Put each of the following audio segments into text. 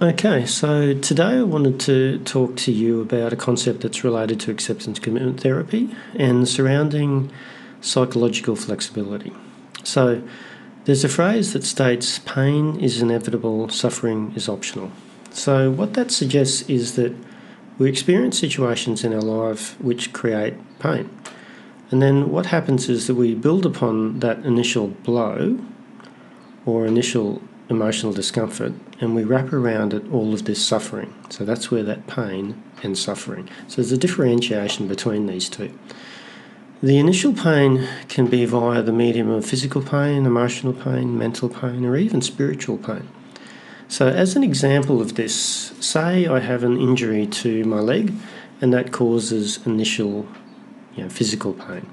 Okay, so today I wanted to talk to you about a concept that's related to acceptance commitment therapy and surrounding psychological flexibility. So there's a phrase that states pain is inevitable, suffering is optional. So what that suggests is that we experience situations in our life which create pain. And then what happens is that we build upon that initial blow or initial emotional discomfort, and we wrap around it all of this suffering. So that's where that pain and suffering. So there's a differentiation between these two. The initial pain can be via the medium of physical pain, emotional pain, mental pain, or even spiritual pain. So as an example of this, say I have an injury to my leg and that causes initial physical pain.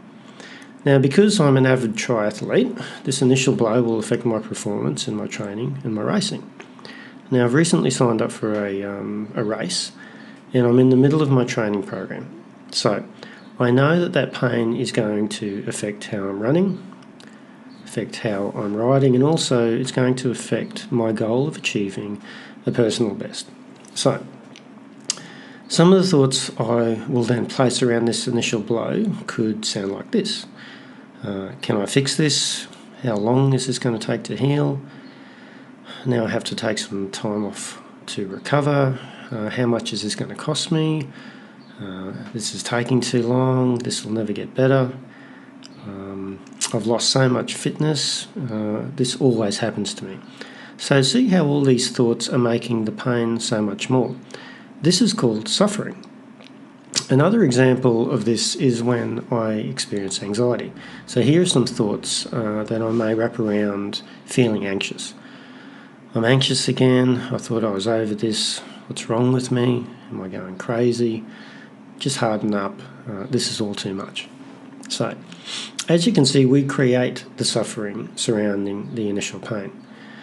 Now, because I'm an avid triathlete, this initial blow will affect my performance in my training and my racing. Now, I've recently signed up for a race, and I'm in the middle of my training program. So, I know that pain is going to affect how I'm running, affect how I'm riding, and also it's going to affect my goal of achieving a personal best. So, some of the thoughts I will then place around this initial blow could sound like this. Can I fix this? How long is this going to take to heal? Now I have to take some time off to recover. How much is this going to cost me? This is taking too long. This will never get better. I've lost so much fitness. This always happens to me. So see how all these thoughts are making the pain so much more. This is called suffering. Another example of this is when I experience anxiety. So here are some thoughts that I may wrap around feeling anxious. I'm anxious again. I thought I was over this. What's wrong with me? Am I going crazy? Just harden up. This is all too much. So, as you can see, we create the suffering surrounding the initial pain.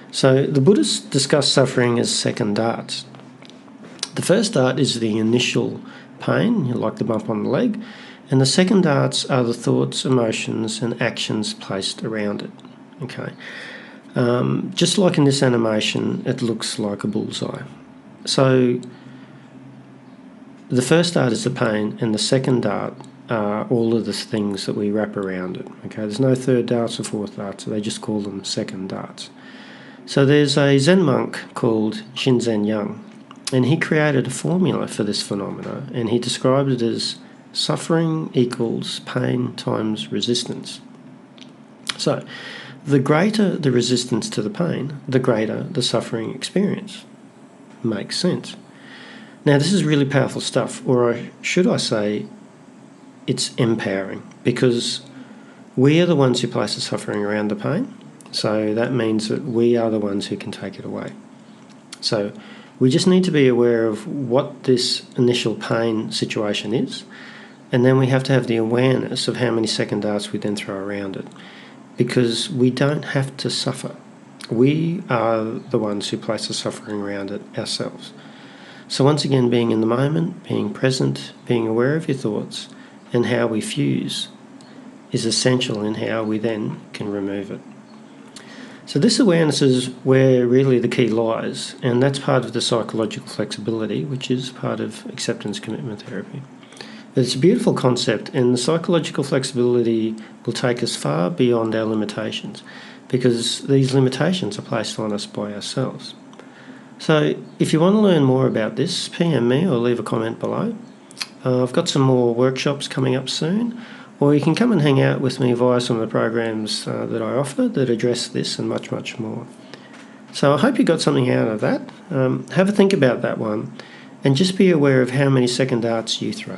So the Buddhists discuss suffering as second darts. The first dart is the initial pain, like the bump on the leg, and the second darts are the thoughts, emotions, and actions placed around it. Okay, just like in this animation, it looks like a bullseye. So the first dart is the pain, and the second dart are all of the things that we wrap around it. Okay, there's no third darts or fourth darts, so they just call them second darts. So there's a Zen monk called Shinzen Young, and he created a formula for this phenomena, and he described it as suffering equals pain times resistance. So, the greater the resistance to the pain, the greater the suffering experience. Makes sense. Now, this is really powerful stuff, or should I say, it's empowering, because we are the ones who place the suffering around the pain, so that means that we are the ones who can take it away. So, we just need to be aware of what this initial pain situation is, and then we have to have the awareness of how many second darts we then throw around it, because we don't have to suffer. We are the ones who place the suffering around it ourselves. So once again, being in the moment, being present, being aware of your thoughts, and how we fuse is essential in how we then can remove it. So this awareness is where really the key lies, and that's part of the psychological flexibility, which is part of acceptance commitment therapy. But it's a beautiful concept, and the psychological flexibility will take us far beyond our limitations, because these limitations are placed on us by ourselves. So if you want to learn more about this, PM me or leave a comment below. I've got some more workshops coming up soon, or you can come and hang out with me via some of the programs that I offer that address this and much, much more. So I hope you got something out of that. Have a think about that one, and just be aware of how many second darts you throw.